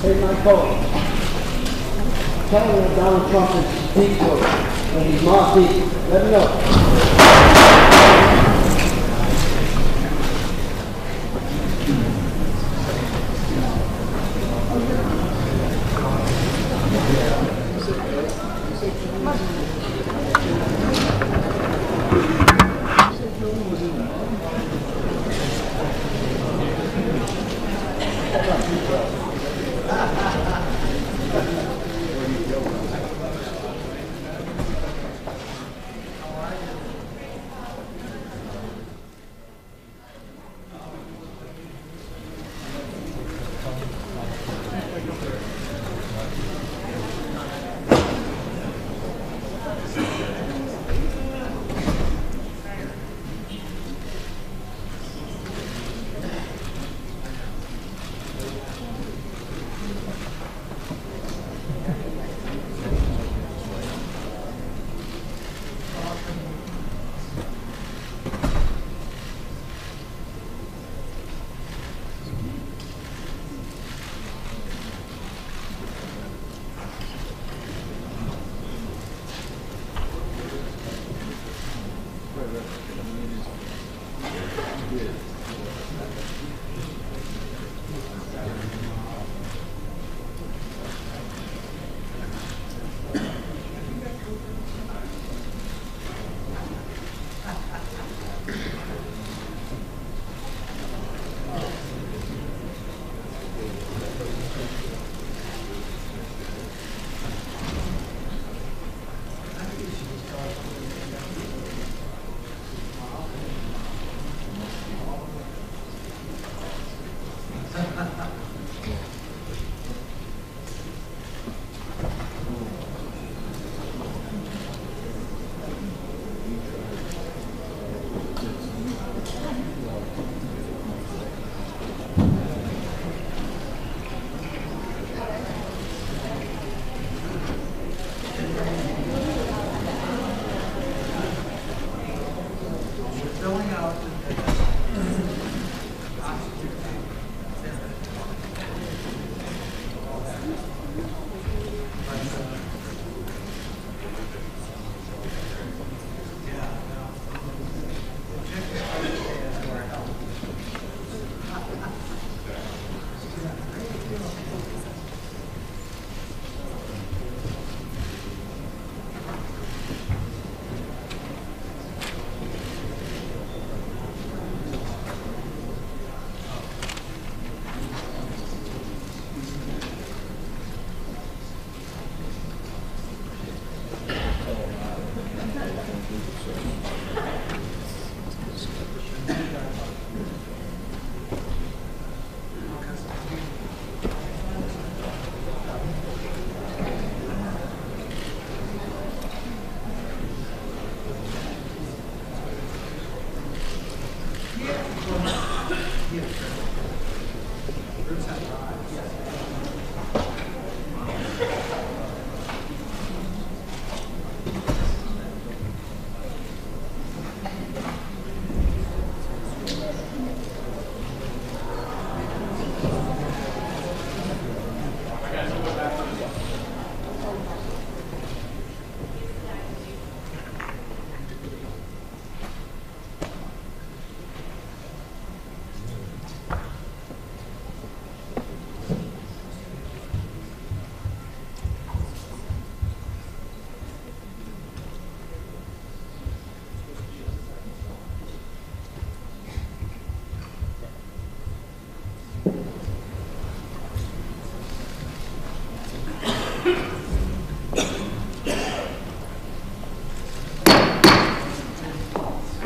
Hey, my Cohen, tell him that Donald Trump is speak to him when he's not speaking. Let me know.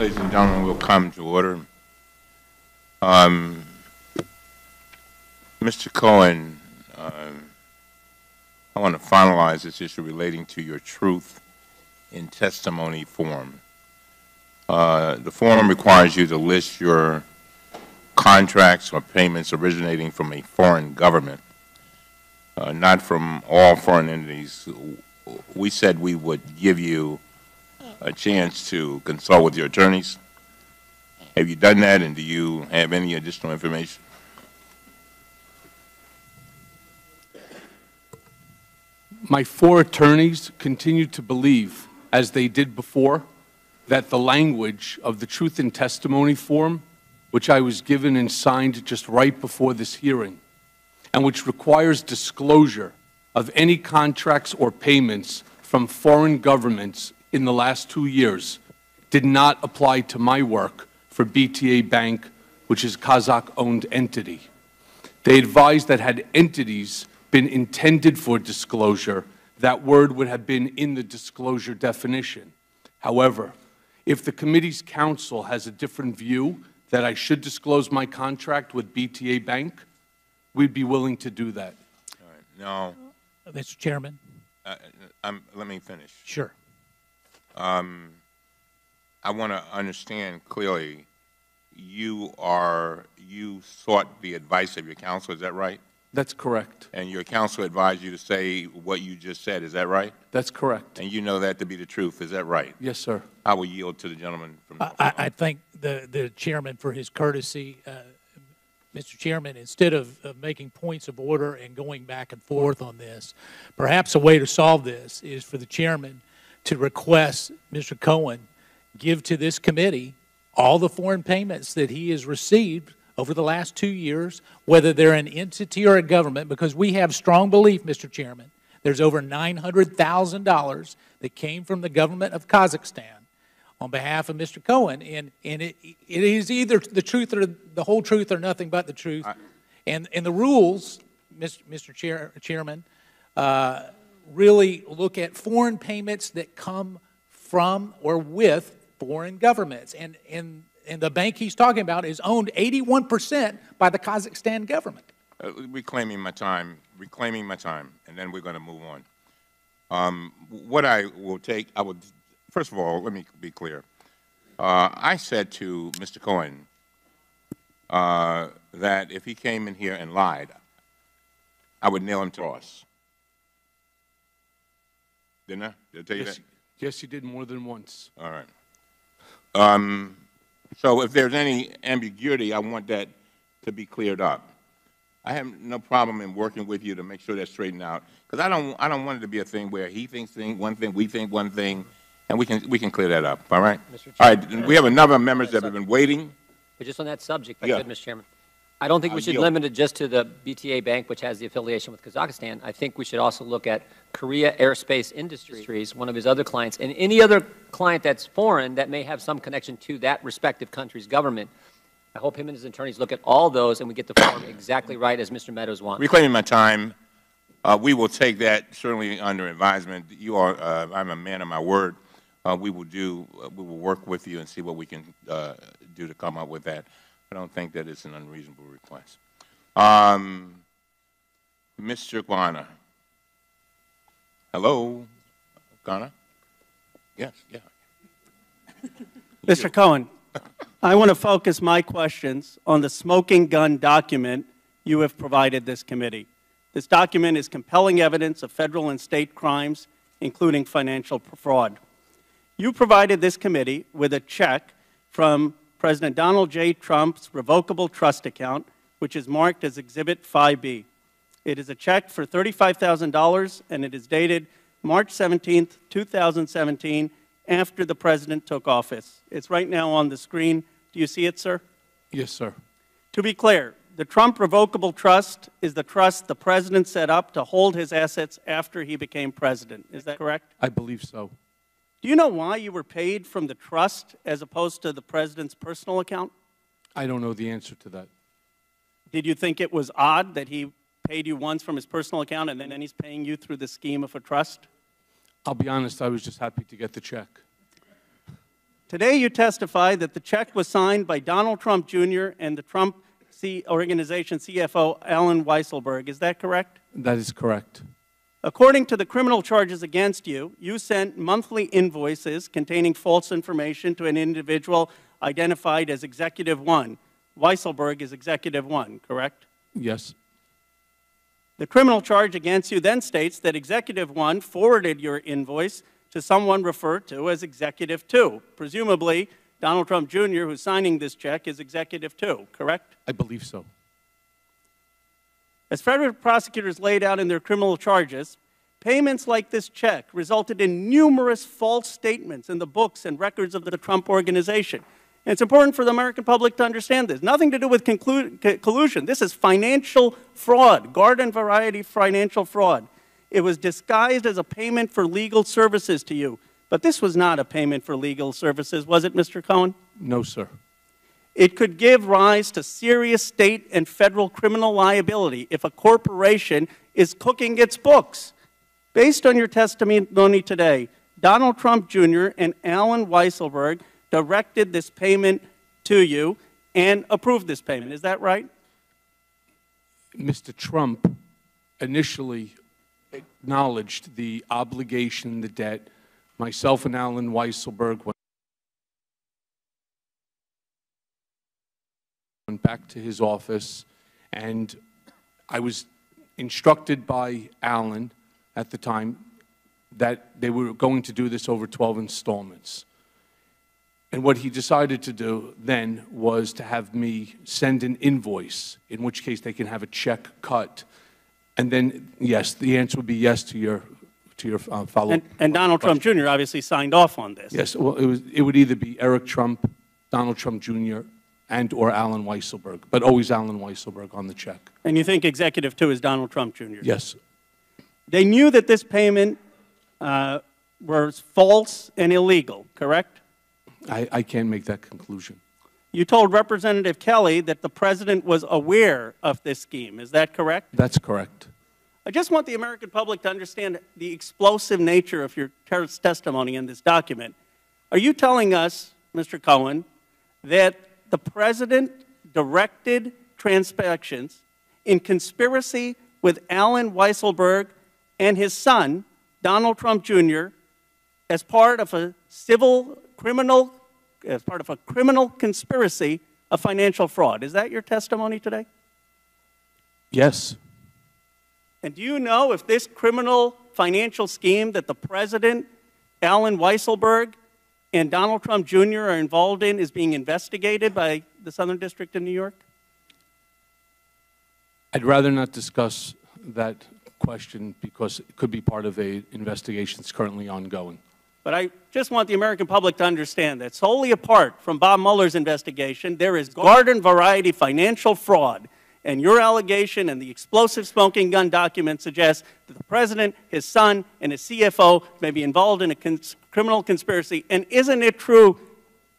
Ladies and gentlemen, we'll come to order. Mr. Cohen, I want to finalize this issue relating to your truth in testimony form. The form requires you to list your contracts or payments originating from a foreign government, not from all foreign entities. We said we would give you a chance to consult with your attorneys. Have you done that, and do you have any additional information? My 4 attorneys continue to believe, as they did before, that the language of the truth in testimony form, which I was given and signed just right before this hearing, and which requires disclosure of any contracts or payments from foreign governments in the last 2 years, did not apply to my work for BTA Bank, which is a Kazakh-owned entity. They advised that had entities been intended for disclosure, that word would have been in the disclosure definition. However, if the committee's counsel has a different view that I should disclose my contract with BTA Bank, we'd be willing to do that. All right. Now, Mr. Chairman. Let me finish. Sure. I want to understand clearly, you sought the advice of your counsel, is that right? That's correct. And your counsel advised you to say what you just said, is that right? That's correct. And you know that to be the truth, is that right? Yes, sir. I will yield to the gentleman from I thank the chairman for his courtesy. Mr. Chairman, instead of making points of order and going back and forth on this, perhaps a way to solve this is for the chairman to request Mr. Cohen give to this committee all the foreign payments that he has received over the last 2 years, whether they're an entity or a government, because we have strong belief, Mr. Chairman, there's over $900,000 that came from the government of Kazakhstan on behalf of Mr. Cohen, and it is either the truth or the whole truth or nothing but the truth. And the rules, Mr. Chairman, really look at foreign payments that come from or with foreign governments. And the bank he's talking about is owned 81% by the Kazakhstan government. reclaiming my time, and then we're going to move on. What I will take, first of all, let me be clear. I said to Mr. Cohen that if he came in here and lied, I would nail him to the cross. Didn't I? Did I tell you that? Yes, you did more than once. All right. So if there's any ambiguity, I want that to be cleared up. I have no problem in working with you to make sure that's straightened out, because I don't want it to be a thing where he thinks one thing, we think one thing, and we can clear that up. All right. All right. We have a number of members that have been waiting. But just on that subject, if I could, Mr. Chairman, I don't think we should limit it just to the BTA Bank, which has the affiliation with Kazakhstan. I think we should also look at Korea Aerospace Industries, one of his other clients, and any other client that's foreign that may have some connection to that respective country's government. I hope him and his attorneys look at all those and we get the form exactly right as Mr. Meadows wants. Reclaiming my time, we will take that certainly under advisement. You are, I'm a man of my word. We will work with you and see what we can do to come up with that. I don't think that it's an unreasonable request. Mr. Guana. Hello? Guana? Yes, yeah. Mr. Cohen, I want to focus my questions on the smoking gun document you have provided this committee. This document is compelling evidence of federal and state crimes, including financial fraud. You provided this committee with a check from President Donald J. Trump's revocable trust account, which is marked as Exhibit 5B. It is a check for $35,000, and it is dated March 17, 2017, after the President took office. It's right now on the screen. Do you see it, sir? Yes, sir. To be clear, the Trump revocable trust is the trust the President set up to hold his assets after he became President. Is that correct? I believe so. Do you know why you were paid from the trust as opposed to the President's personal account? I don't know the answer to that. Did you think it was odd that he paid you once from his personal account and then he's paying you through the scheme of a trust? I'll be honest, I was just happy to get the check. Today you testify that the check was signed by Donald Trump Jr. and the Trump Organization CFO Alan Weisselberg. Is that correct? That is correct. According to the criminal charges against you, you sent monthly invoices containing false information to an individual identified as Executive 1. Weisselberg is Executive 1, correct? Yes. The criminal charge against you then states that Executive 1 forwarded your invoice to someone referred to as Executive 2. Presumably, Donald Trump Jr., who's signing this check, is Executive 2, correct? I believe so. As federal prosecutors laid out in their criminal charges, payments like this check resulted in numerous false statements in the books and records of the Trump Organization. And it's important for the American public to understand this. Nothing to do with collusion. This is financial fraud, garden variety financial fraud. It was disguised as a payment for legal services to you. But this was not a payment for legal services, was it, Mr. Cohen? No, sir. It could give rise to serious state and federal criminal liability if a corporation is cooking its books. Based on your testimony today, Donald Trump Jr. and Alan Weisselberg directed this payment to you and approved this payment. Is that right? Mr. Trump initially acknowledged the obligation, the debt. Myself and Alan Weisselberg went back to his office, and I was instructed by Alan at the time that they were going to do this over 12 installments. And what he decided to do then was to have me send an invoice, in which case they can have a check cut. And then, yes, the answer would be yes to your follow-up. And Donald Trump Jr. obviously signed off on this. Yes, well, it would either be Eric Trump, Donald Trump Jr., and or Alan Weisselberg, but always Alan Weisselberg on the check. And you think Executive 2 is Donald Trump Jr.? Yes. They knew that this payment was false and illegal, correct? I can't make that conclusion. You told Representative Kelly that the President was aware of this scheme. Is that correct? That's correct. I just want the American public to understand the explosive nature of your testimony in this document. Are you telling us, Mr. Cohen, that the President directed transactions in conspiracy with Alan Weisselberg and his son, Donald Trump Jr., as part of a criminal conspiracy of financial fraud? Is that your testimony today? Yes. And do you know if this criminal financial scheme that the President, Alan Weisselberg, and Donald Trump Jr. are involved in is being investigated by the Southern District of New York? I'd rather not discuss that question because it could be part of an investigation that's currently ongoing. But I just want the American public to understand that solely apart from Bob Mueller's investigation, there is garden variety financial fraud. And your allegation and the explosive smoking gun document suggests that the President, his son, and his CFO may be involved in a criminal conspiracy. And isn't it true,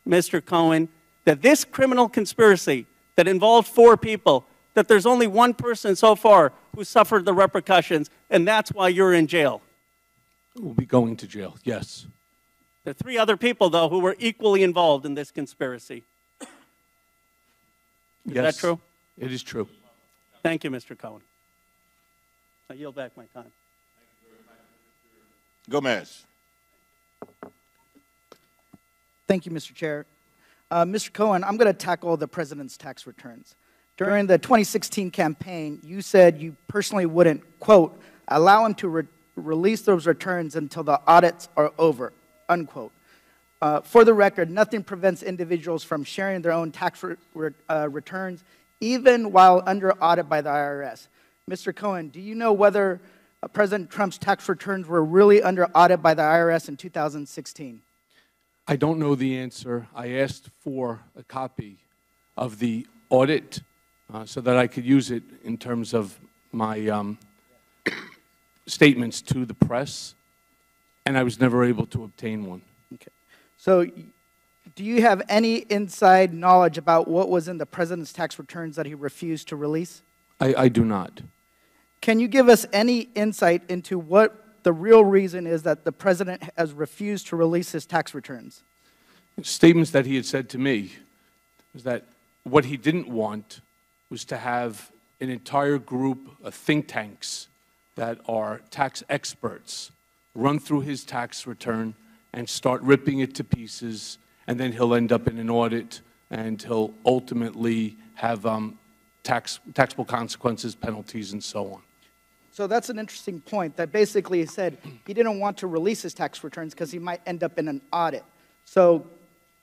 Mr. Cohen, that this criminal conspiracy that involved 4 people, that there's only one person so far who suffered the repercussions, and that's why you're in jail? We'll be going to jail, yes. There are 3 other people, though, who were equally involved in this conspiracy. Is that true? It is true. Thank you, Mr. Cohen. I yield back my time. Gomez. Thank you, Mr. Chair. Mr. Cohen, I'm going to tackle the President's tax returns. During the 2016 campaign, you said you personally wouldn't, quote, allow him to release those returns until the audits are over, unquote. For the record, nothing prevents individuals from sharing their own tax returns, even while under audit by the IRS. Mr. Cohen, do you know whether President Trump's tax returns were really under audit by the IRS in 2016? I don't know the answer. I asked for a copy of the audit so that I could use it in terms of my statements to the press, and I was never able to obtain one. Okay. So do you have any inside knowledge about what was in the President's tax returns that he refused to release? I do not. Can you give us any insight into what the real reason is that the President has refused to release his tax returns? statements that he had said to me was that what he didn't want was to have an entire group of think tanks that are tax experts run through his tax return and start ripping it to pieces, and then he'll end up in an audit, and he'll ultimately have taxable consequences, penalties, and so on. So that's an interesting point, that basically he said he didn't want to release his tax returns because he might end up in an audit. So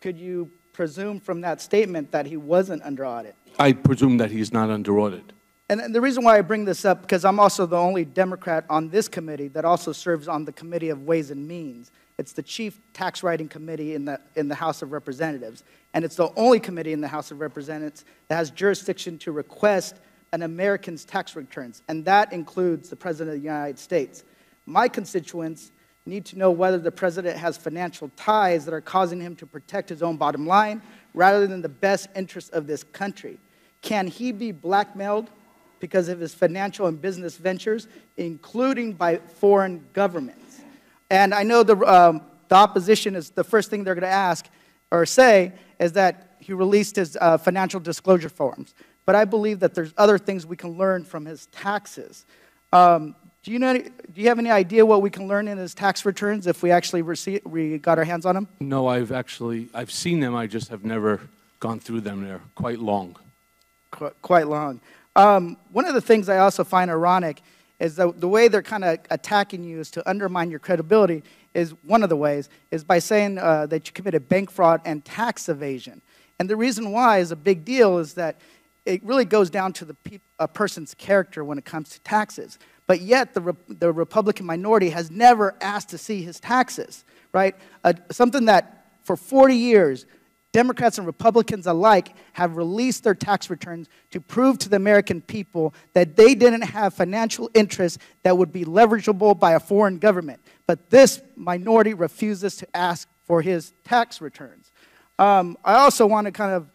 could you presume from that statement that he wasn't under audit? I presume that he's not under audit. And the reason why I bring this up, because I'm also the only Democrat on this committee that also serves on the Committee of Ways and Means. It's the chief tax writing committee in the House of Representatives. And it's the only committee in the House of Representatives that has jurisdiction to request an American's tax returns, and that includes the President of the United States. My constituents need to know whether the President has financial ties that are causing him to protect his own bottom line rather than the best interests of this country. Can he be blackmailed because of his financial and business ventures, including by foreign governments? And I know the opposition is the first thing they're going to ask or say is that he released his financial disclosure forms. But I believe that there's other things we can learn from his taxes. Do you have any idea what we can learn in his tax returns if we actually got our hands on them? No, I've seen them. I just have never gone through them. They're quite long. Quite long. One of the things I also find ironic is the way they're kind of attacking you is to undermine your credibility is one of the ways, is by saying that you committed bank fraud and tax evasion. And the reason why is a big deal is that it really goes down to a person's character when it comes to taxes. But yet the Republican minority has never asked to see his taxes, right? Something that for 40 years, Democrats and Republicans alike have released their tax returns to prove to the American people that they didn't have financial interests that would be leverageable by a foreign government. But this minority refuses to ask for his tax returns. I also want to kind of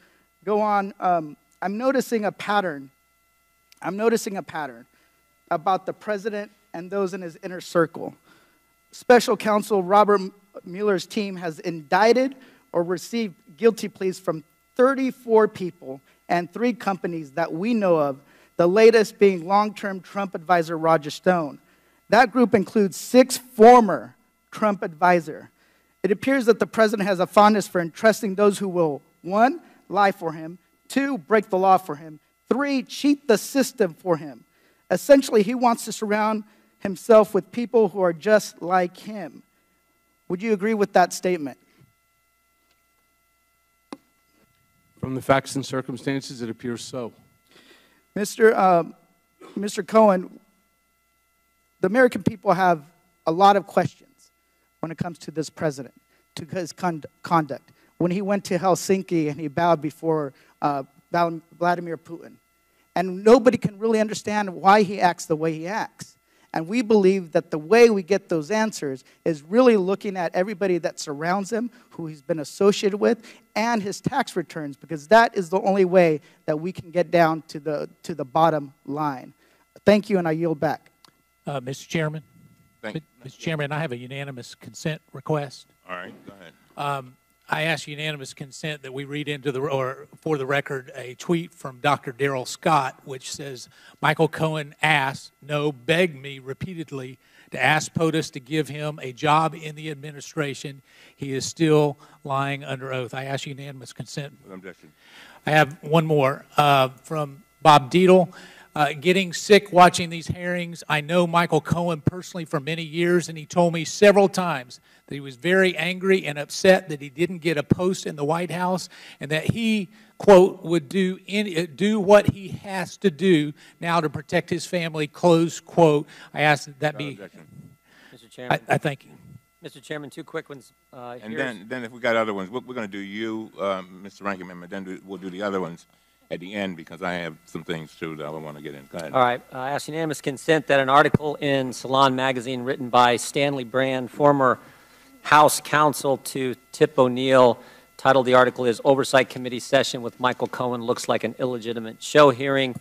go on. I'm noticing a pattern. About the president and those in his inner circle. Special counsel Robert Mueller's team has indicted or received guilty pleas from 34 people and 3 companies that we know of, the latest being long-term Trump advisor Roger Stone. That group includes 6 former Trump advisors. It appears that the president has a fondness for entrusting those who will, 1, lie for him, 2, break the law for him, 3, cheat the system for him. Essentially, he wants to surround himself with people who are just like him. Would you agree with that statement? From the facts and circumstances, it appears so. Mr. Cohen, the American people have a lot of questions when it comes to this president, to his conduct. When he went to Helsinki and he bowed before Vladimir Putin. And nobody can really understand why he acts the way he acts. And we believe that the way we get those answers is really looking at everybody that surrounds him, who he's been associated with, and his tax returns, because that is the only way that we can get down to the bottom line. Thank you, and I yield back. Mr. Chairman. Mr. Chairman, I have a unanimous consent request. All right, go ahead. I ask unanimous consent that we read into for the record, a tweet from Dr. Darrell Scott, which says, Michael Cohen asked, no, begged me repeatedly to ask POTUS to give him a job in the administration. He is still lying under oath. I ask unanimous consent. Objection. I have one more from Bob Deedle. Getting sick watching these hearings. I know Michael Cohen personally for many years, and he told me several times that he was very angry and upset that he didn't get a post in the White House, and that he, quote, would do what he has to do now to protect his family, close quote. I ask that that be. Mr. Chairman. I thank you. Mr. Chairman, 2 quick ones. And then if we got other ones, we're going to do you, Mr. Ranking Member, then we'll do the other ones at the end, because I have some things, too, that I want to get in. Go ahead. All right. I ask unanimous consent that an article in Salon magazine written by Stanley Brand, former House counsel to Tip O'Neill, titled the article is Oversight Committee Session with Michael Cohen Looks Like an Illegitimate Show Hearing.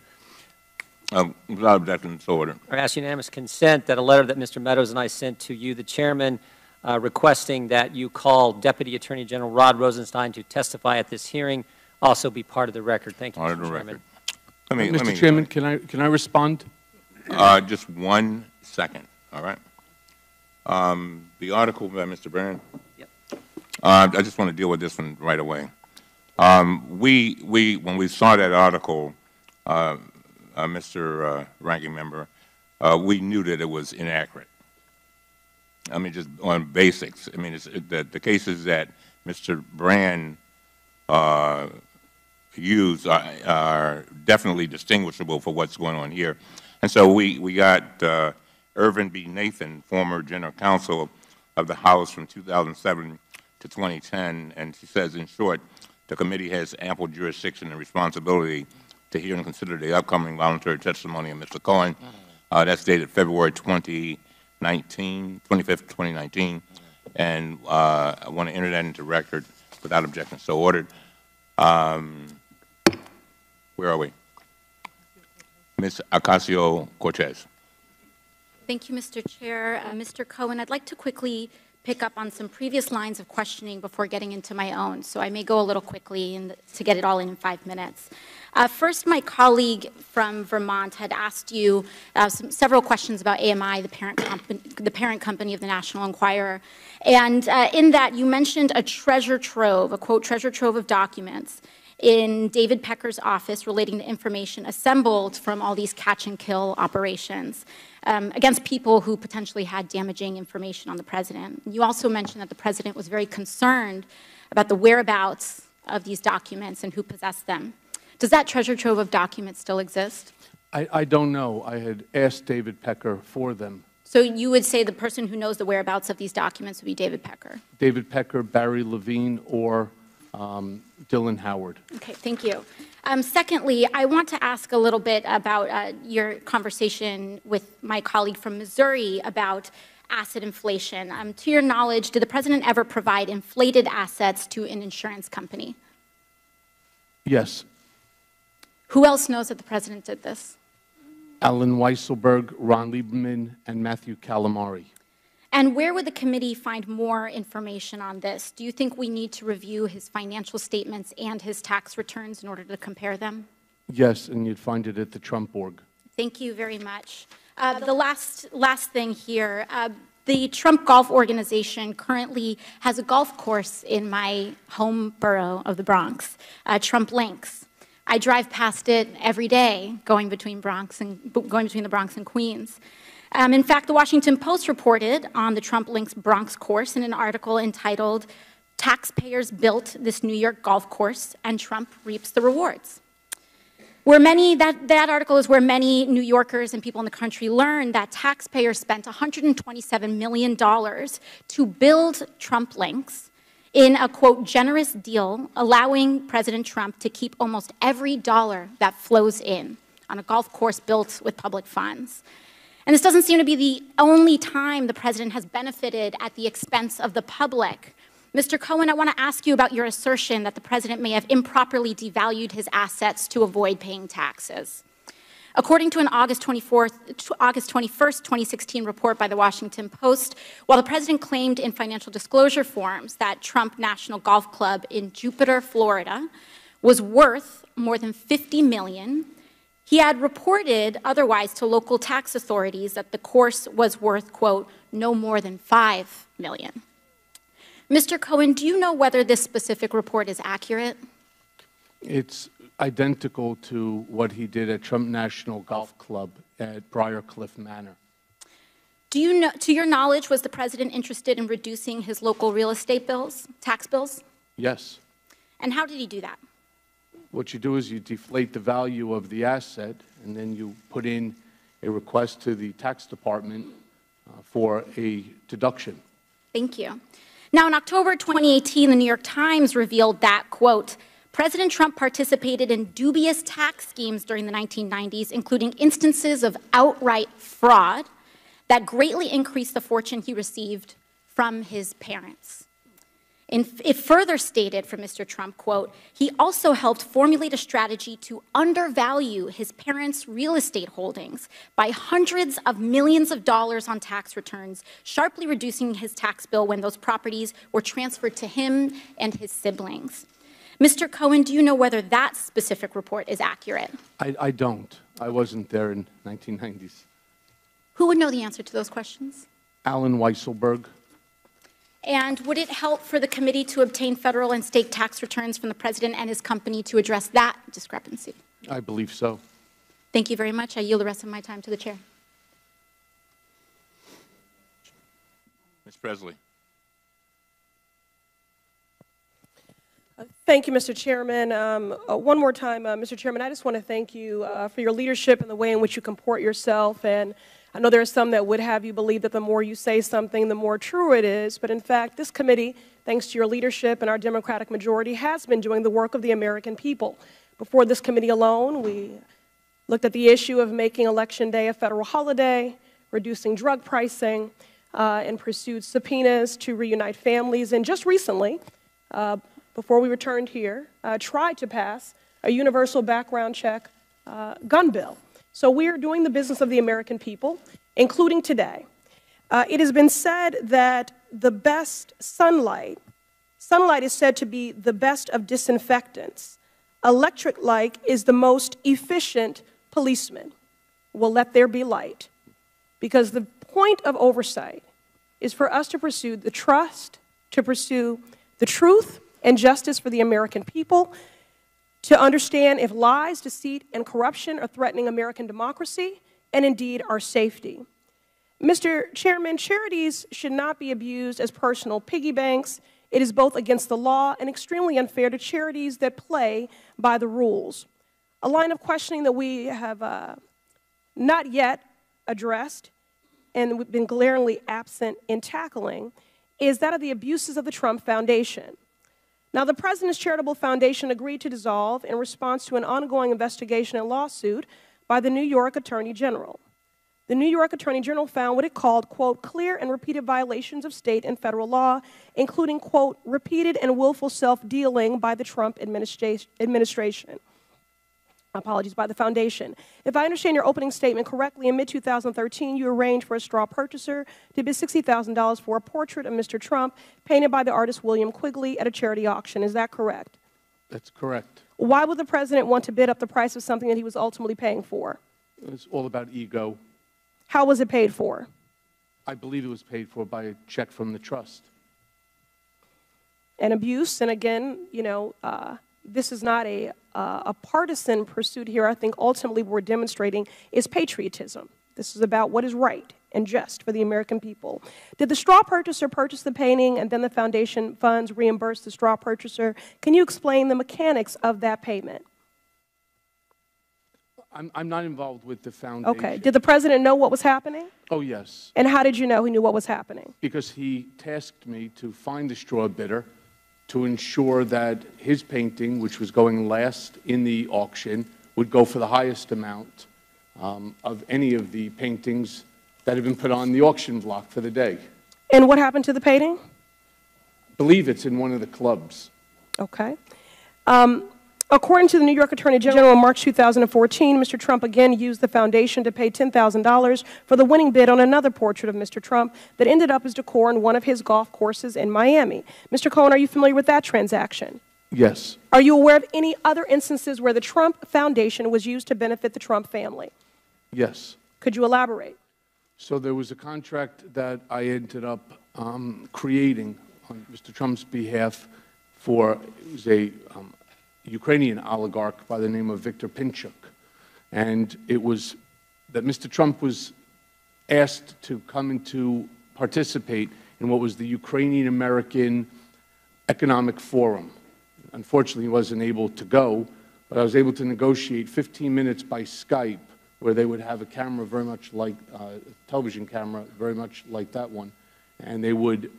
Without objection, so ordered. I ask unanimous consent that a letter that Mr. Meadows and I sent to you, the chairman, requesting that you call Deputy Attorney General Rod Rosenstein to testify at this hearing, also be part of the record. Thank you, Mr. Chairman. Mr. Chairman, can I respond? Just 1 second, all right? The article by Mr. Barron, Yep. I just want to deal with this one right away. When we saw that article, Mr. Ranking Member, we knew that it was inaccurate. I mean, just on basics. I mean, the cases that Mr. Brand used are definitely distinguishable for what's going on here. And so we got Irvin B. Nathan, former General Counsel of the House from 2007 to 2010, and she says, in short, the committee has ample jurisdiction and responsibility to hear and consider the upcoming voluntary testimony of Mr. Cohen. That's dated February 25th, 2019, and I want to enter that into record without objection. So ordered. Where are we? Ms. Ocasio-Cortez. Thank you, Mr. Chair. Mr. Cohen, I'd like to quickly pick up on some previous lines of questioning before getting into my own, so I may go a little quickly to get it all in 5 minutes. First, my colleague from Vermont had asked you several questions about AMI, the parent company of the National Enquirer, and in that you mentioned a treasure trove, a quote, treasure trove of documents in David Pecker's office relating to information assembled from all these catch-and-kill operations against people who potentially had damaging information on the President. You also mentioned that the President was very concerned about the whereabouts of these documents and who possessed them. Does that treasure trove of documents still exist? I don't know. I had asked David Pecker for them. So you would say the person who knows the whereabouts of these documents would be David Pecker? David Pecker, Barry Levine, or Dylan Howard. Okay, thank you. Secondly, I want to ask a little bit about your conversation with my colleague from Missouri about asset inflation. To your knowledge, did the President ever provide inflated assets to an insurance company? Yes. Who else knows that the President did this? Alan Weisselberg, Ron Lieberman, and Matthew Calamari. And where would the committee find more information on this? Do you think we need to review his financial statements and his tax returns in order to compare them? Yes, and you'd find it at the Trump org. Thank you very much. The last thing here, the Trump Golf Organization currently has a golf course in my home borough of the Bronx, Trump Links. I drive past it every day, going between the Bronx and Queens. In fact, the Washington Post reported on the Trump Links Bronx course in an article entitled, "Taxpayers Built This New York Golf Course and Trump Reaps the Rewards." That article is where many New Yorkers and people in the country learned that taxpayers spent $127 million to build Trump Links in a, quote, generous deal, allowing President Trump to keep almost every dollar that flows in on a golf course built with public funds. And this doesn't seem to be the only time the President has benefited at the expense of the public. Mr. Cohen, I want to ask you about your assertion that the President may have improperly devalued his assets to avoid paying taxes. According to an August 21st, 2016 report by the Washington Post, while the President claimed in financial disclosure forms that Trump National Golf Club in Jupiter, Florida, was worth more than $50 million, he had reported otherwise to local tax authorities that the course was worth, quote, no more than $5 million. Mr. Cohen, do you know whether this specific report is accurate? It's identical to what he did at Trump National Golf Club at Briarcliff Manor. Do you know, to your knowledge, was the President interested in reducing his local real estate bills, tax bills? Yes. And how did he do that? What you do is you deflate the value of the asset, and then you put in a request to the tax department for a deduction. Thank you. Now, in October 2018, the New York Times revealed that, quote, President Trump participated in dubious tax schemes during the 1990s, including instances of outright fraud that greatly increased the fortune he received from his parents. It further stated from Mr. Trump, quote, he also helped formulate a strategy to undervalue his parents' real estate holdings by hundreds of millions of dollars on tax returns, sharply reducing his tax bill when those properties were transferred to him and his siblings. Mr. Cohen, do you know whether that specific report is accurate? I don't. I wasn't there in 1990s. Who would know the answer to those questions? Alan Weisselberg. And would it help for the committee to obtain federal and state tax returns from the president and his company to address that discrepancy? I believe so. Thank you very much. I yield the rest of my time to the chair. Ms. Presley. Thank you, Mr. Chairman. One more time, Mr. Chairman, I just want to thank you for your leadership and the way in which you comport yourself. And I know there are some that would have you believe that the more you say something, the more true it is. But in fact, this committee, thanks to your leadership and our Democratic majority, has been doing the work of the American people. Before this committee alone, we looked at the issue of making Election Day a federal holiday, reducing drug pricing, and pursued subpoenas to reunite families. And just recently, before we returned here, tried to pass a universal background check gun bill. So we are doing the business of the American people, including today. It has been said that the best sunlight is said to be the best of disinfectants. Electric light is the most efficient policeman. Well, let there be light. Because the point of oversight is for us to pursue the trust, to pursue the truth and justice for the American people, to understand if lies, deceit, and corruption are threatening American democracy and indeed our safety. Mr. Chairman, charities should not be abused as personal piggy banks. It is both against the law and extremely unfair to charities that play by the rules. A line of questioning that we have not yet addressed and we've been glaringly absent in tackling is that of the abuses of the Trump Foundation. Now, the President's Charitable Foundation agreed to dissolve in response to an ongoing investigation and lawsuit by the New York Attorney General. The New York Attorney General found what it called, quote, clear and repeated violations of state and federal law, including, quote, repeated and willful self-dealing by the Trump administration. Apologies, by the foundation. If I understand your opening statement correctly, in mid-2013, you arranged for a straw purchaser to bid $60,000 for a portrait of Mr. Trump painted by the artist William Quigley at a charity auction. Is that correct? That's correct. Why would the President want to bid up the price of something that he was ultimately paying for? It's all about ego. How was it paid for? I believe it was paid for by a check from the trust. And abuse, and again, you know, this is not a partisan pursuit here. I think ultimately what we're demonstrating is patriotism. This is about what is right and just for the American people. Did the straw purchaser purchase the painting and then the foundation funds reimburse the straw purchaser? Can you explain the mechanics of that payment? I'm not involved with the foundation. Okay. Did the President know what was happening? Oh, yes. And how did you know he knew what was happening? Because he tasked me to find the straw bidder to ensure that his painting, which was going last in the auction, would go for the highest amount of any of the paintings that have been put on the auction block for the day. And what happened to the painting? I believe it's in one of the clubs. Okay. According to the New York Attorney General in March 2014, Mr. Trump again used the foundation to pay $10,000 for the winning bid on another portrait of Mr. Trump that ended up as decor in one of his golf courses in Miami. Mr. Cohen, are you familiar with that transaction? Yes. Are you aware of any other instances where the Trump Foundation was used to benefit the Trump family? Yes. Could you elaborate? So there was a contract that I ended up creating on Mr. Trump's behalf for, it was a Ukrainian oligarch by the name of Viktor Pinchuk. And it was that Mr. Trump was asked to come and to participate in what was the Ukrainian-American Economic Forum. Unfortunately, he wasn't able to go, but I was able to negotiate 15 minutes by Skype where they would have a camera very much like, a television camera, very much like that one, and they would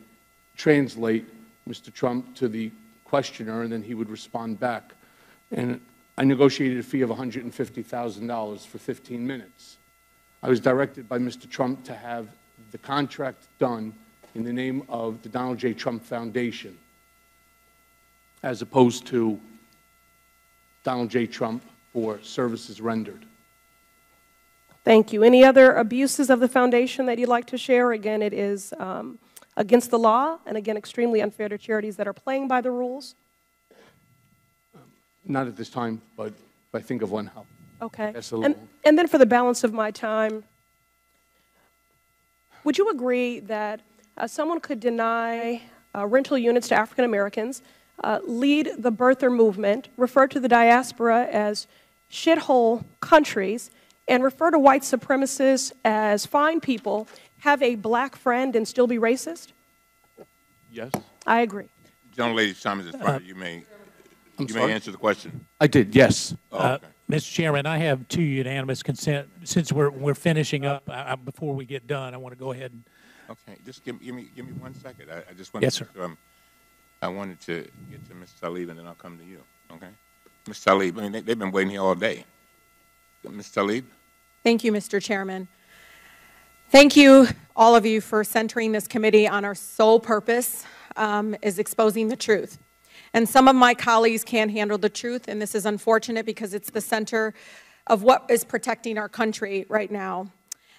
translate Mr. Trump to the questioner, and then he would respond back. And I negotiated a fee of $150,000 for 15 minutes. I was directed by Mr. Trump to have the contract done in the name of the Donald J. Trump Foundation. as opposed to Donald J. Trump for services rendered. Thank you. Any other abuses of the foundation that you'd like to share? Again, it is against the law, and again, extremely unfair to charities that are playing by the rules. Not at this time, but if I think of one, I'll Okay. pass it along. And then for the balance of my time, would you agree that someone could deny rental units to African Americans, lead the birther movement, refer to the diaspora as shithole countries, and refer to white supremacists as fine people, have a black friend, and still be racist? Yes. I agree. Gentle lady's time is expired. You may answer the question. I did, yes. Oh, okay. Mr. Chairman, I have two unanimous consent. Since we're finishing up, before we get done, I want to go ahead and. Okay, just give me 1 second. I just want Yes, sir. I wanted to get to Ms. Tlaib, and then I'll come to you. Okay, Ms. Tlaib. I mean, they've been waiting here all day. Ms. Tlaib. Thank you, Mr. Chairman. Thank you, all of you, for centering this committee on our sole purpose is exposing the truth. And some of my colleagues can't handle the truth, and this is unfortunate because it's the center of what is protecting our country right now.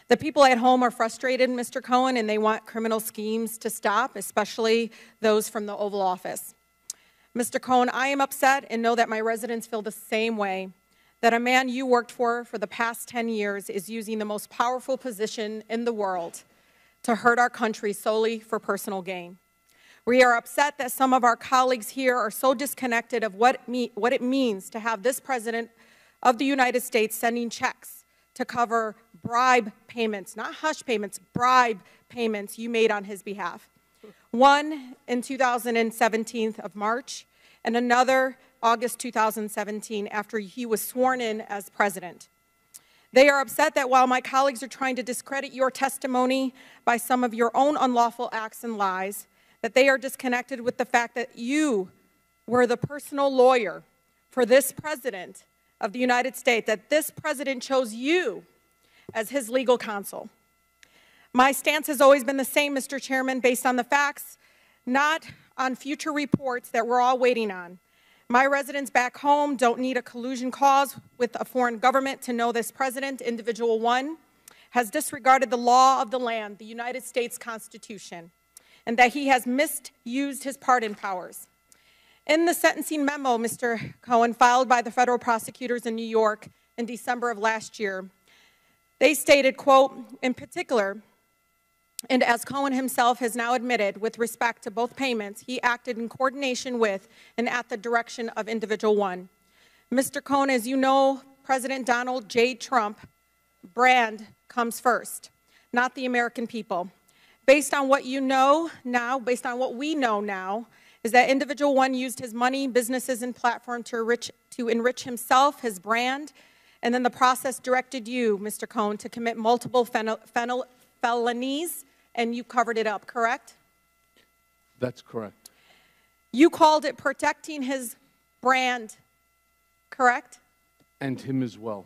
The people at home are frustrated, Mr. Cohen, and they want criminal schemes to stop, especially those from the Oval Office. Mr. Cohen, I am upset and know that my residents feel the same way, that a man you worked for the past 10 years is using the most powerful position in the world to hurt our country solely for personal gain. We are upset that some of our colleagues here are so disconnected of what it means to have this President of the United States sending checks to cover bribe payments, not hush payments, bribe payments you made on his behalf. One in 2017 of March, and another August 2017 after he was sworn in as president. They are upset that while my colleagues are trying to discredit your testimony by some of your own unlawful acts and lies, that they are disconnected with the fact that you were the personal lawyer for this President of the United States, that this President chose you as his legal counsel. My stance has always been the same, Mr. Chairman, based on the facts, not on future reports that we're all waiting on. My residents back home don't need a collusion clause with a foreign government to know this President, Individual 1, has disregarded the law of the land, the United States Constitution, and that he has misused his pardon powers. In the sentencing memo, Mr. Cohen, filed by the federal prosecutors in New York in December of last year, they stated, quote, in particular, and as Cohen himself has now admitted with respect to both payments, he acted in coordination with and at the direction of Individual 1. Mr. Cohen, as you know, President Donald J. Trump brand comes first, not the American people. Based on what you know now, based on what we know now, is that Individual 1 used his money, businesses, and platform to enrich himself, his brand, and then the process directed you, Mr. Cohen, to commit multiple felonies, and you covered it up, correct? That's correct. You called it protecting his brand, correct? And him as well.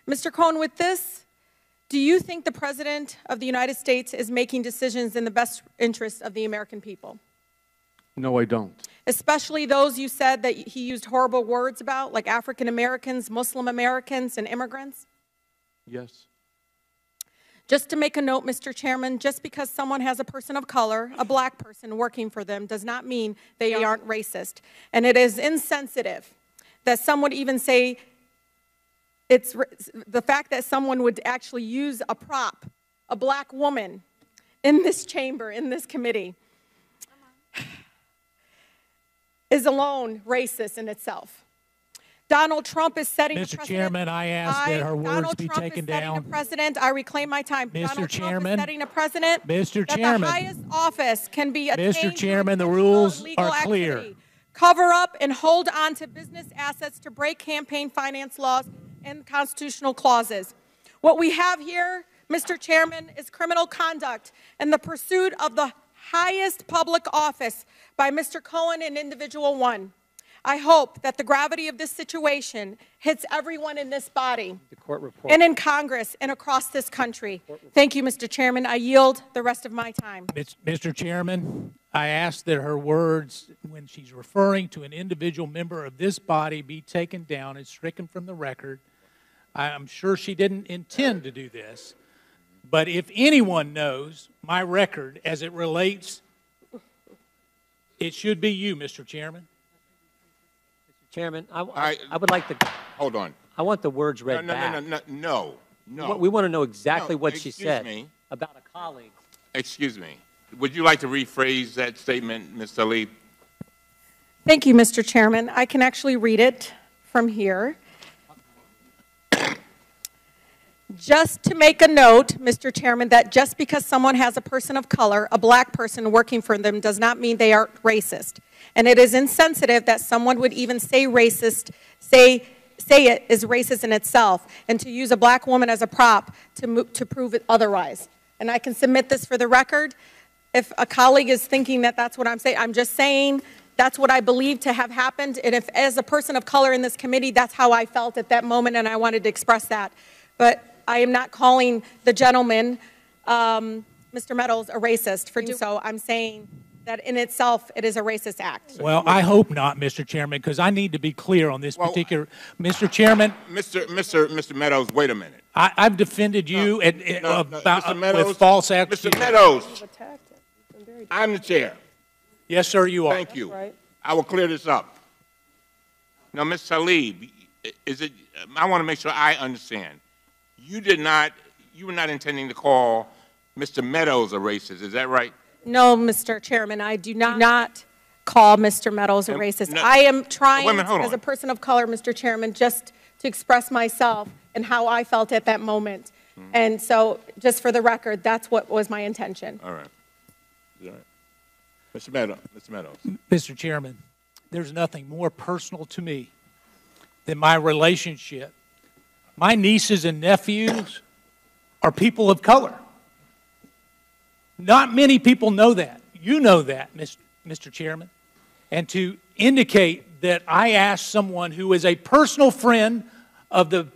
Mr. Cohen, with this, do you think the President of the United States is making decisions in the best interest of the American people? No, I don't. Especially those you said that he used horrible words about, like African Americans, Muslim Americans, and immigrants? Yes. Just to make a note, Mr. Chairman, just because someone has a person of color, a black person, working for them does not mean they aren't racist. And it is insensitive that some would even say it's the fact that someone would actually use a prop, a black woman, in this chamber, in this committee, is alone racist in itself. Donald Trump is setting a precedent. Mr. Chairman, I ask that her words be taken down. Donald Trump is setting a precedent. I reclaim my time. Mr. Chairman, Trump is setting a precedent. Mr. That Chairman, the highest office can be attained Mr. Chairman, the through rules legal are clear. activity. Cover up and hold on to business assets to break campaign finance laws and constitutional clauses. What we have here, Mr. Chairman, is criminal conduct and the pursuit of the highest public office by Mr. Cohen and Individual 1. I hope that the gravity of this situation hits everyone in this body, The court report. and in Congress, and across this country. Thank you, Mr. Chairman. I yield the rest of my time. Mr. Chairman, I ask that her words, when she's referring to an individual member of this body, be taken down and stricken from the record. I'm sure she didn't intend to do this, but if anyone knows my record as it relates, it should be you, Mr. Chairman. Mr. Chairman, I would like to. Hold on. I want the words read back. No. We want to know exactly what she excuse said me. about a colleague. Excuse me. Would you like to rephrase that statement, Ms. Tlaib? Thank you, Mr. Chairman. I can actually read it from here. Just to make a note, Mr. Chairman, that just because someone has a person of color, a black person working for them, does not mean they are racist. And it is insensitive that someone would even say racist, say it is racist in itself, and to use a black woman as a prop to prove it otherwise. And I can submit this for the record. If a colleague is thinking that that's what I'm saying, I'm just saying that's what I believe to have happened. And if, as a person of color in this committee, that's how I felt at that moment, and I wanted to express that. But I am not calling the gentleman, Mr. Meadows, a racist for doing so. I'm saying that in itself, it is a racist act. Well, I hope not, Mr. Chairman, because I need to be clear on this particular. Mr. Chairman. Mr. Meadows, wait a minute. I've defended you Mr. Meadows, with false accusations. Mr. Meadows, I'm the chair. Yes, sir, you are. Thank you. Right. I will clear this up. Now, Ms. Tlaib, I want to make sure I understand. You were not intending to call Mr. Meadows a racist, is that right? No, Mr. Chairman, I do not call Mr. Meadows a racist. No, I am trying, as a person of color, Mr. Chairman, just to express myself and how I felt at that moment. Mm-hmm. And so, just for the record, that's what was my intention. All right. All right. Mr. Meadows. Mr. Chairman, there's nothing more personal to me than my relationship. My nieces and nephews are people of color. Not many people know that. You know that, Mr. Chairman. And to indicate that I asked someone who is a personal friend of the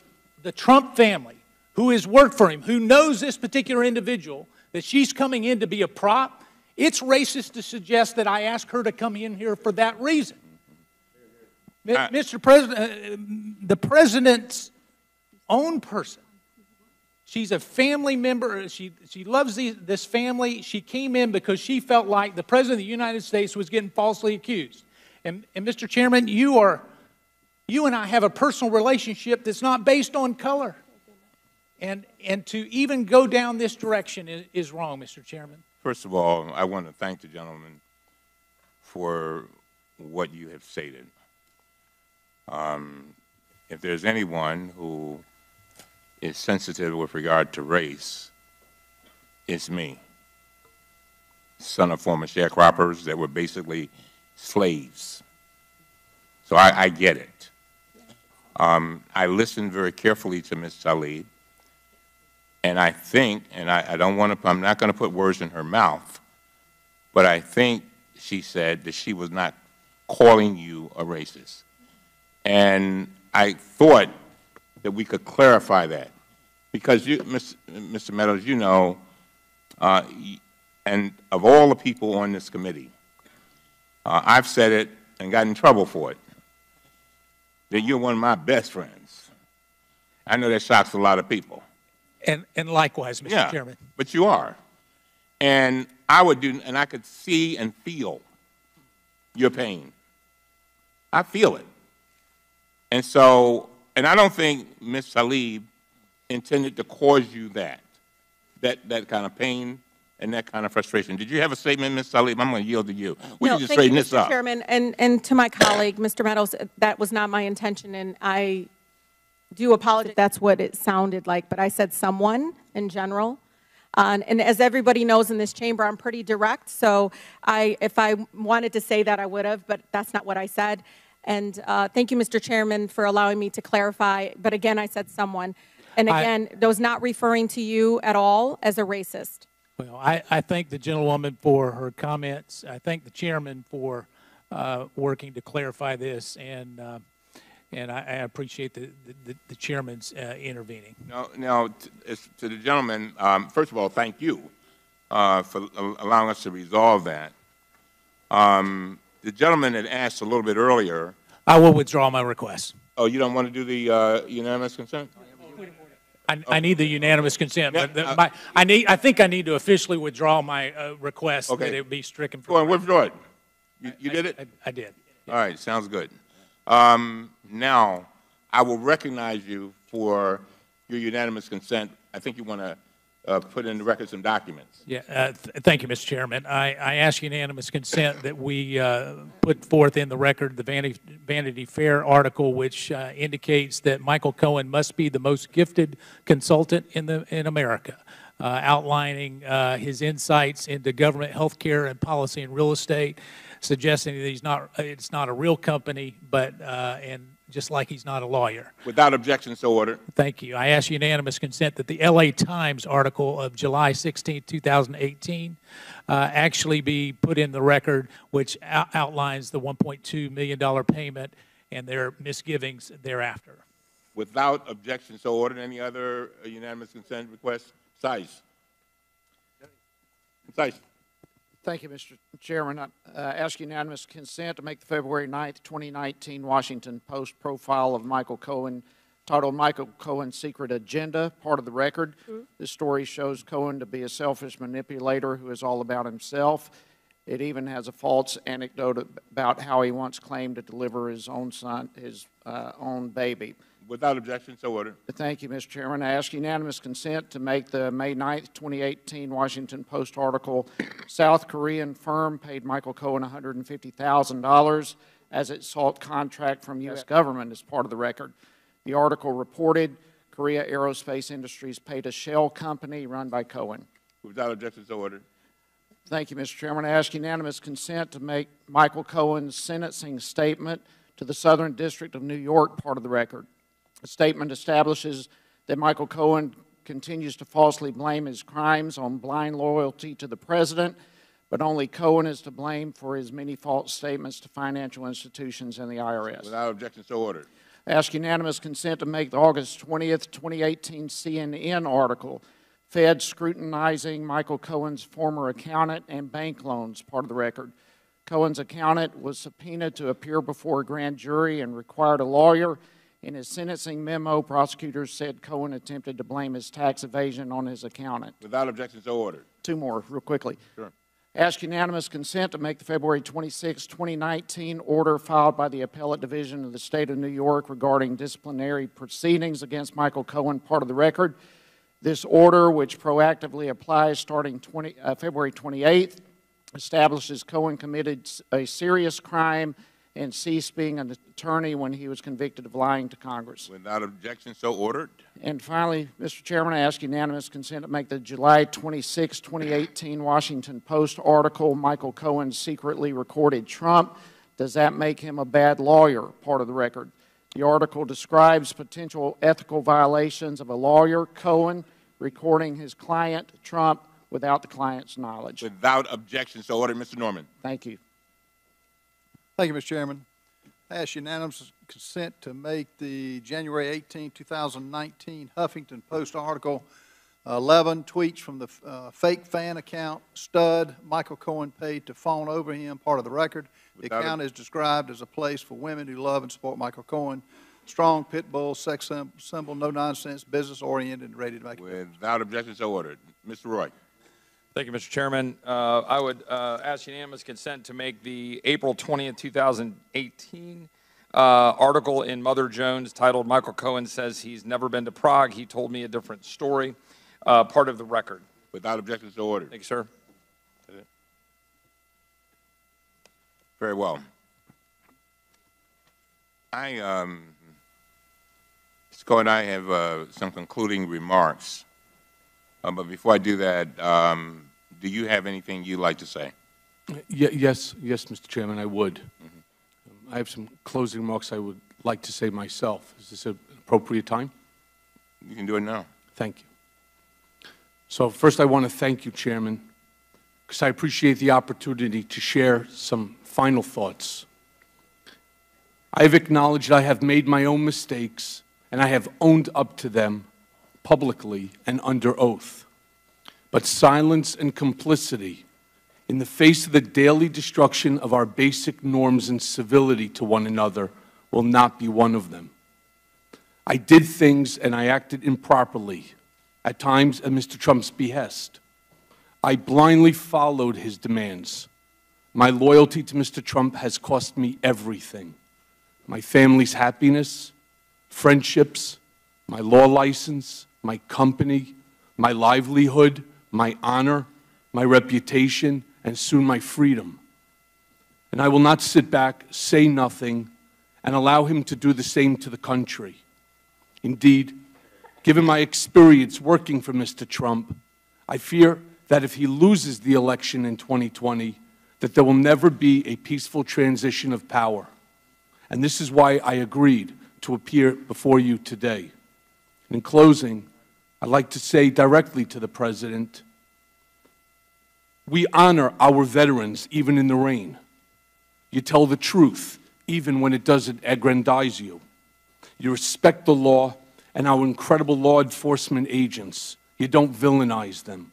Trump family, who has worked for him, who knows this particular individual, that she's coming in to be a prop, it's racist to suggest that I asked her to come in here for that reason. Mr. President, the President's own person. She's a family member. She loves this family. She came in because she felt like the President of the United States was getting falsely accused. And Mr. Chairman, you and I have a personal relationship that's not based on color. And to even go down this direction is wrong, Mr. Chairman. First of all, I want to thank the gentleman for what you have stated. If there's anyone who is sensitive with regard to race, it's me. Son of former sharecroppers that were basically slaves. So I get it. I listened very carefully to Ms. Tlaib, and I think, and I'm not going to put words in her mouth, but I think she said that she was not calling you a racist. And I thought that we could clarify that, because Mr. Meadows, you know, and of all the people on this committee, I've said it and got in trouble for it, that you're one of my best friends. I know that shocks a lot of people. And likewise, Mr. Chairman. But you are. And I could see and feel your pain. I feel it. And so, and I don't think Ms. Tlaib intended to cause you that kind of pain and that kind of frustration. Did you have a statement, Ms. Tlaib? I'm going to yield to you. We need to straighten this up. Mr. Chairman, and to my colleague, Mr. Meadows, that was not my intention, and I do apologize if that's what it sounded like, but I said someone in general. And as everybody knows in this chamber, I'm pretty direct, so if I wanted to say that, I would have, but that's not what I said. And thank you, Mr. Chairman, for allowing me to clarify. But again, I said someone. And again, I was not referring to you at all as a racist. Well, I thank the gentlewoman for her comments. I thank the chairman for working to clarify this, and I appreciate the chairman's intervening. Now, to the gentleman, first of all, thank you for allowing us to resolve that. The gentleman had asked a little bit earlier. I will withdraw my request. Oh, you don't want to do the unanimous consent? I need the unanimous consent, but I think I need to officially withdraw my request that it be stricken from. Go on, withdraw it. You did it? I did. All right, sounds good. Now, I will recognize you for your unanimous consent. I think you want to put in the record some documents. Yeah, thank you, Mr. Chairman. I ask unanimous consent that we put forth in the record the Vanity Fair article, which indicates that Michael Cohen must be the most gifted consultant in America, outlining his insights into government, health care, and policy and real estate, suggesting that it's not a real company, but and just like he's not a lawyer. Without objection, so ordered. Thank you. I ask unanimous consent that the LA Times article of July 16, 2018 actually be put in the record, which outlines the $1.2 million payment and their misgivings thereafter. Without objection, so ordered. Any other unanimous consent requests? Size. Size. Thank you, Mr. Chairman. I ask unanimous consent to make the February 9th, 2019 Washington Post profile of Michael Cohen, titled Michael Cohen's Secret Agenda, part of the record. This story shows Cohen to be a selfish manipulator who is all about himself. It even has a false anecdote about how he once claimed to deliver his own son, his own baby. Without objection, so ordered. Thank you, Mr. Chairman. I ask unanimous consent to make the May 9th, 2018 Washington Post article, South Korean firm paid Michael Cohen $150,000 as it sought contract from U.S. government as part of the record. The article reported Korea Aerospace Industries paid a shell company run by Cohen. Without objection, so ordered. Thank you, Mr. Chairman. I ask unanimous consent to make Michael Cohen's sentencing statement to the Southern District of New York part of the record. The statement establishes that Michael Cohen continues to falsely blame his crimes on blind loyalty to the President, but only Cohen is to blame for his many false statements to financial institutions and the IRS. Without objection, so ordered. I ask unanimous consent to make the August 20th, 2018 CNN article, Fed scrutinizing Michael Cohen's former accountant and bank loans, part of the record. Cohen's accountant was subpoenaed to appear before a grand jury and required a lawyer. In his sentencing memo, prosecutors said Cohen attempted to blame his tax evasion on his accountant. Without objection, so ordered. Two more, real quickly. Sure. Ask unanimous consent to make the February 26, 2019 order filed by the Appellate Division of the State of New York regarding disciplinary proceedings against Michael Cohen part of the record. This order, which proactively applies starting February 28th, establishes Cohen committed a serious crime and ceased being an attorney when he was convicted of lying to Congress. Without objection, so ordered. And finally, Mr. Chairman, I ask unanimous consent to make the July 26, 2018 Washington Post article, Michael Cohen secretly recorded Trump. Does that make him a bad lawyer? Part of the record. The article describes potential ethical violations of a lawyer, Cohen, recording his client, Trump, without the client's knowledge. Without objection, so ordered. Mr. Norman. Thank you. Thank you, Mr. Chairman. I ask unanimous consent to make the January 18, 2019 Huffington Post article, 11 tweets from the fake fan account, Stud, Michael Cohen paid to fawn over him, part of the record. The account is described as a place for women who love and support Michael Cohen. Strong pit bull, sex symbol, no nonsense, business oriented, and ready to make it. Without objection, so ordered. Mr. Roy. Thank you, Mr. Chairman. I would ask unanimous consent to make the April 20th, 2018 article in Mother Jones titled Michael Cohen Says He's Never Been to Prague. He Told Me a Different Story, part of the record. Without objection, so ordered. Thank you, sir. Very well. Mr. Cohen, I have some concluding remarks. But before I do that, do you have anything you'd like to say? Yes, Mr. Chairman, I would. I have some closing remarks I would like to say myself. Is this an appropriate time? You can do it now. Thank you. So first I want to thank you, Chairman, because I appreciate the opportunity to share some final thoughts. I have acknowledged I have made my own mistakes, and I have owned up to them publicly and under oath. But silence and complicity in the face of the daily destruction of our basic norms and civility to one another will not be one of them. I did things and I acted improperly, at times at Mr. Trump's behest. I blindly followed his demands. My loyalty to Mr. Trump has cost me everything: my family's happiness, friendships, my law license, my company, my livelihood, my honor, my reputation, and soon my freedom. And I will not sit back, say nothing, and allow him to do the same to the country. Indeed, given my experience working for Mr. Trump, I fear that if he loses the election in 2020, that there will never be a peaceful transition of power. And this is why I agreed to appear before you today. In closing, I'd like to say directly to the President, we honor our veterans even in the rain. You tell the truth even when it doesn't aggrandize you. You respect the law and our incredible law enforcement agents. You don't villainize them.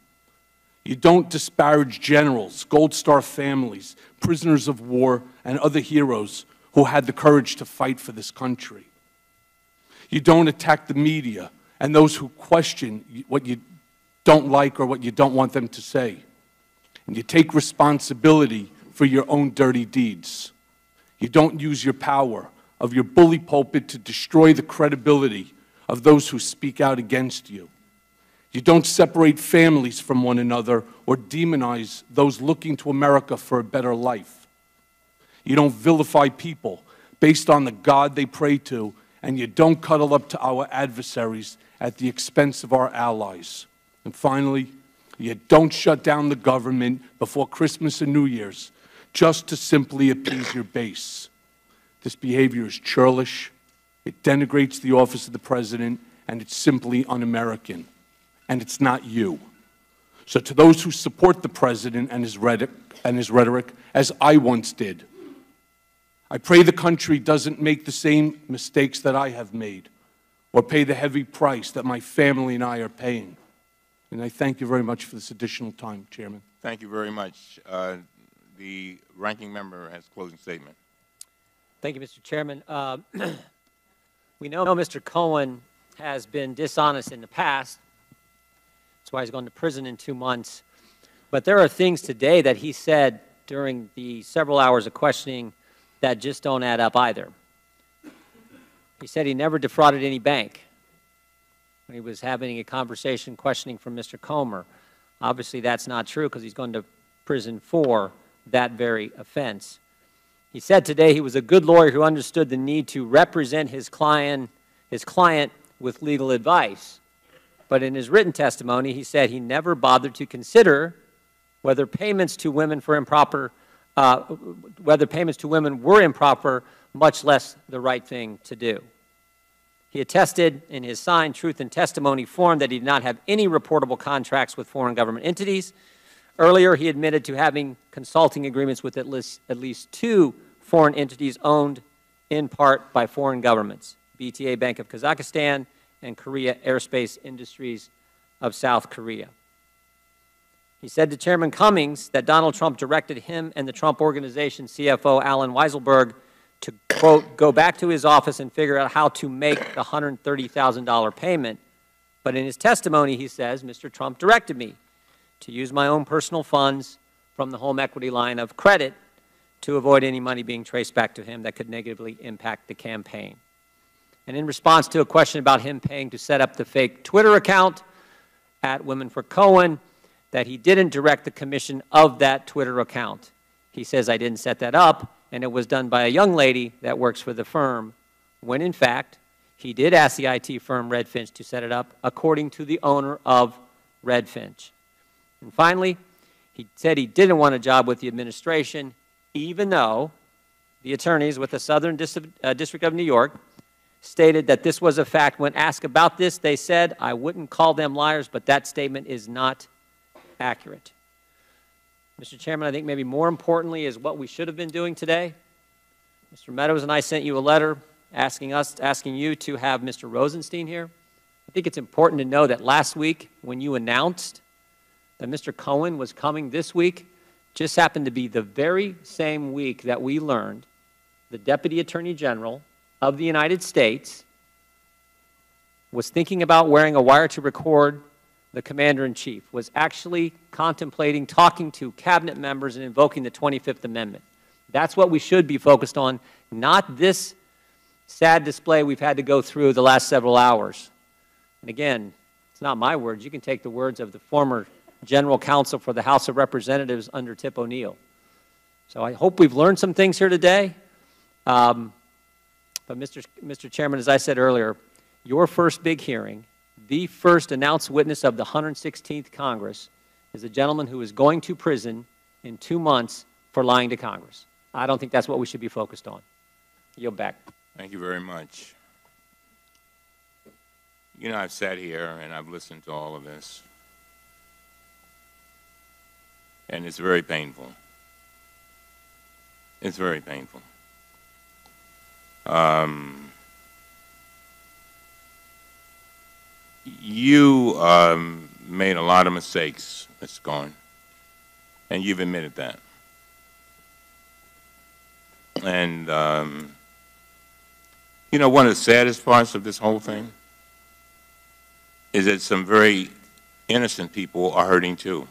You don't disparage generals, Gold Star families, prisoners of war, and other heroes who had the courage to fight for this country. You don't attack the media and those who question what you don't like or what you don't want them to say. And you take responsibility for your own dirty deeds. You don't use your power of your bully pulpit to destroy the credibility of those who speak out against you. You don't separate families from one another or demonize those looking to America for a better life. You don't vilify people based on the God they pray to, and you don't cuddle up to our adversaries at the expense of our allies. And finally, you don't shut down the government before Christmas and New Year's just to simply appease your base. This behavior is churlish, it denigrates the office of the President, and it's simply un-American. And it's not you. So to those who support the President and his rhetoric, as I once did, I pray the country doesn't make the same mistakes that I have made or pay the heavy price that my family and I are paying. And I thank you very much for this additional time, Chairman. Thank you very much. The ranking member has a closing statement. Thank you, Mr. Chairman. We know Mr. Cohen has been dishonest in the past. That's why he's going to prison in 2 months. But there are things today that he said during the several hours of questioning that just don't add up either. He said he never defrauded any bank when he was having a conversation questioning from Mr. Comer. Obviously, that's not true because he's going to prison for that very offense. He said today he was a good lawyer who understood the need to represent his client with legal advice. But in his written testimony, he said he never bothered to consider whether payments to women were improper, much less the right thing to do. He attested in his signed truth and testimony form that he did not have any reportable contracts with foreign government entities. Earlier, he admitted to having consulting agreements with at least 2 foreign entities owned in part by foreign governments, BTA Bank of Kazakhstan and Korea Aerospace Industries of South Korea. He said to Chairman Cummings that Donald Trump directed him and the Trump Organization CFO Alan Weiselberg to, quote, go back to his office and figure out how to make the $130,000 payment. But in his testimony, he says, Mr. Trump directed me to use my own personal funds from the home equity line of credit to avoid any money being traced back to him that could negatively impact the campaign. And in response to a question about him paying to set up the fake Twitter account at Women for Cohen, that he didn't direct the commission of that Twitter account. He says, I didn't set that up, and it was done by a young lady that works for the firm, when in fact, he did ask the IT firm Redfinch to set it up, according to the owner of Redfinch. And finally, he said he didn't want a job with the administration, even though the attorneys with the Southern District of New York stated that this was a fact. When asked about this, they said, I wouldn't call them liars, but that statement is not accurate. Mr. Chairman, I think maybe more importantly is what we should have been doing today. Mr. Meadows and I sent you a letter asking you to have Mr. Rosenstein here. I think it's important to know that last week when you announced that Mr. Cohen was coming this week, just happened to be the very same week that we learned the Deputy Attorney General of the United States was thinking about wearing a wire to record the Commander-in-Chief, was actually contemplating talking to cabinet members and invoking the 25th Amendment. That's what we should be focused on, not this sad display we've had to go through the last several hours. And again, it's not my words. You can take the words of the former General Counsel for the House of Representatives under Tip O'Neill. So I hope we've learned some things here today. But Mr. Chairman, as I said earlier, your first big hearing, the first announced witness of the 116th Congress, is a gentleman who is going to prison in 2 months for lying to Congress. I don't think that's what we should be focused on. Yield back. Thank you very much. You know, I've sat here and I've listened to all of this, and it's very painful. It's very painful. You made a lot of mistakes, Mr. Cohen, and you've admitted that. And, you know, one of the saddest parts of this whole thing is that some very innocent people are hurting too.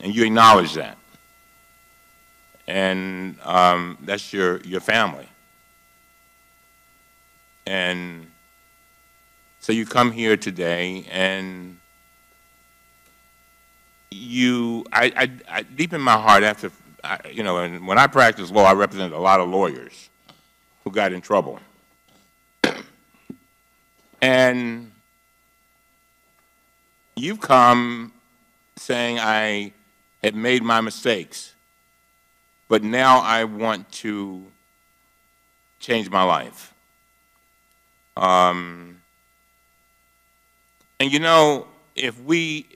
And you acknowledge that. And that's your family. And so you come here today and I deep in my heart, after, you know, and when I practiced law, I represented a lot of lawyers who got in trouble. And you've come saying I had made my mistakes, but now I want to change my life. And you know, if we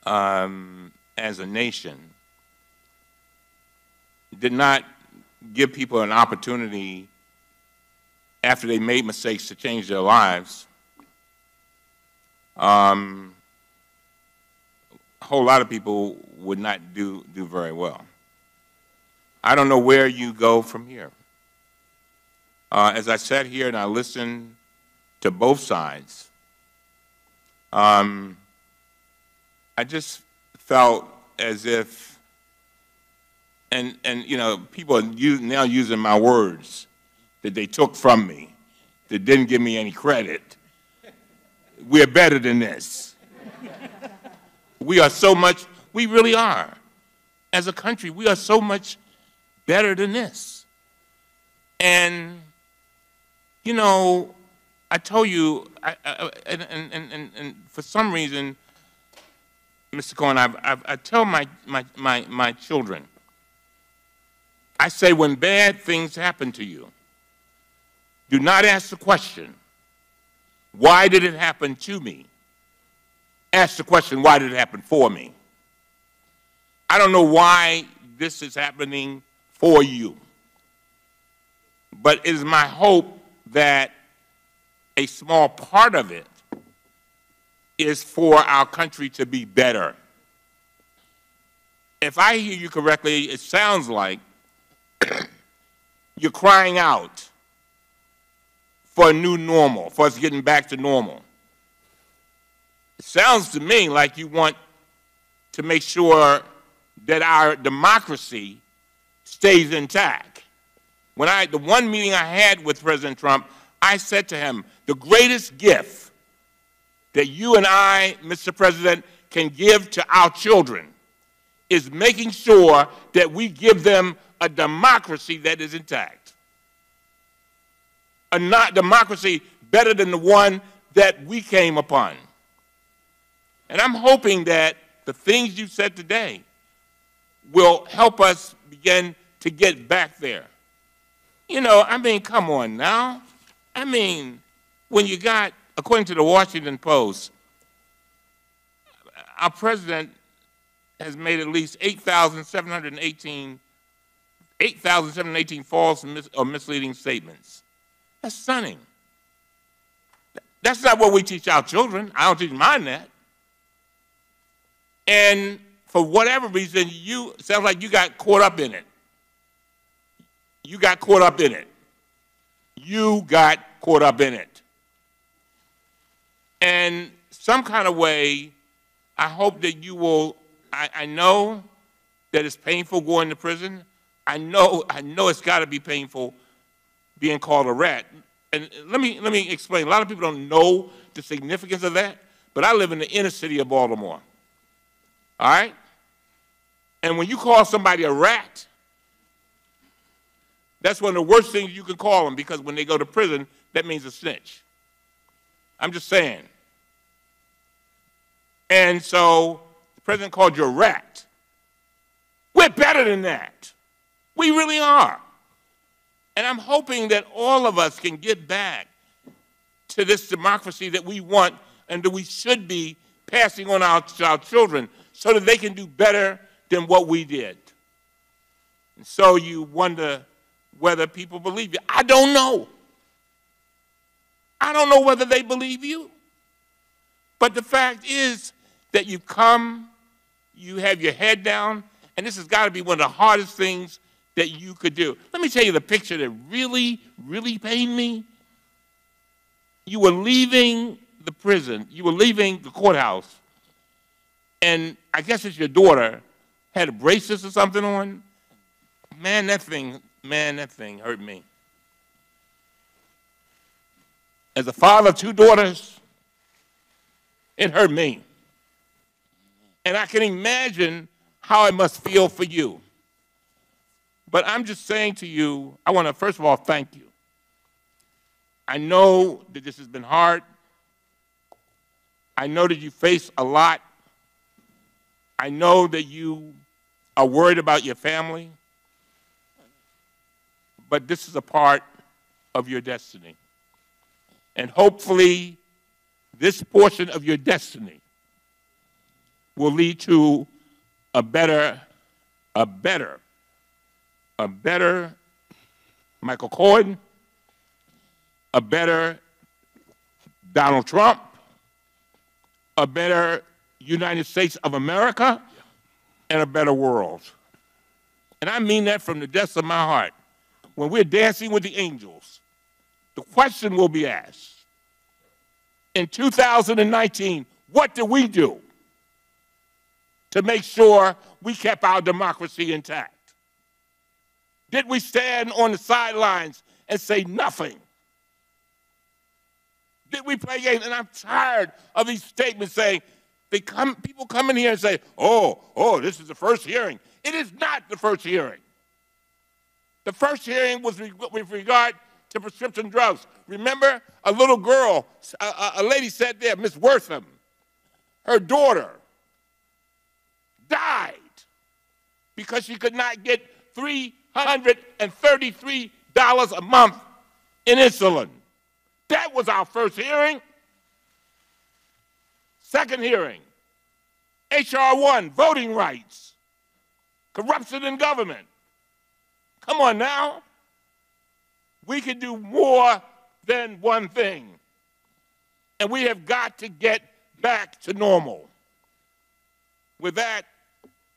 as a nation did not give people an opportunity after they made mistakes to change their lives, a whole lot of people would not do very well. I don't know where you go from here. As I sat here and I listened to both sides, I just felt as if, and you know, people are now using my words that they took from me, that didn't give me any credit. We're better than this. We are so much, we really are. As a country, we are so much better than this. And, you know, I told you, and for some reason, Mr. Cohen, I tell my children, I say when bad things happen to you, do not ask the question, why did it happen to me? Ask the question, why did it happen for me? I don't know why this is happening for you, but it is my hope that a small part of it is for our country to be better. If I hear you correctly, it sounds like you're crying out for a new normal, for us getting back to normal. It sounds to me like you want to make sure that our democracy stays intact. When the one meeting I had with President Trump, I said to him, the greatest gift that you and I, Mr. President, can give to our children is making sure that we give them a democracy that is intact. A democracy better than the one that we came upon. And I'm hoping that the things you said today will help us begin to get back there. You know, I mean, come on now. I mean, when you got, according to the Washington Post, our president has made at least 8,718 false or misleading statements. That's stunning. That's not what we teach our children. I don't teach mine that. And for whatever reason, sounds like you got caught up in it. You got caught up in it. You got caught up in it. And some kind of way, I hope that you will, I know that it's painful going to prison. I know it's got to be painful being called a rat. And let me explain. A lot of people don't know the significance of that, but I live in the inner city of Baltimore. All right? And when you call somebody a rat, that's one of the worst things you can call them, because when they go to prison, that means a snitch. I'm just saying. And so the president called you a rat. We're better than that. We really are. And I'm hoping that all of us can get back to this democracy that we want and that we should be passing on to our children so that they can do better than what we did. And so you wonder whether people believe you. I don't know. I don't know whether they believe you. But the fact is that you come, you have your head down, and this has got to be one of the hardest things that you could do. Let me tell you the picture that really, really pained me. You were leaving the prison, you were leaving the courthouse, and I guess it's your daughter had a braces or something on. Man, that thing hurt me. As a father of two daughters, it hurt me. And I can imagine how it must feel for you. But I'm just saying to you, I want to first of all thank you. I know that this has been hard. I know that you face a lot. I know that you are worried about your family. But this is a part of your destiny. And hopefully, this portion of your destiny will lead to a better Michael Cohen, a better Donald Trump, a better United States of America, and a better world. And I mean that from the depths of my heart. When we're dancing with the angels, the question will be asked, in 2019, what did we do to make sure we kept our democracy intact? Did we stand on the sidelines and say nothing? Did we play games? And I'm tired of these statements saying, people come in here and say, oh, this is the first hearing. It is not the first hearing. The first hearing was with regard to prescription drugs. Remember, a little girl, a lady sat there, Miss Wortham, her daughter died because she could not get $333 a month in insulin. That was our first hearing. Second hearing, H.R. 1, voting rights, corruption in government. Come on now. We can do more than one thing. And we have got to get back to normal. With that,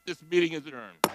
this meeting is adjourned.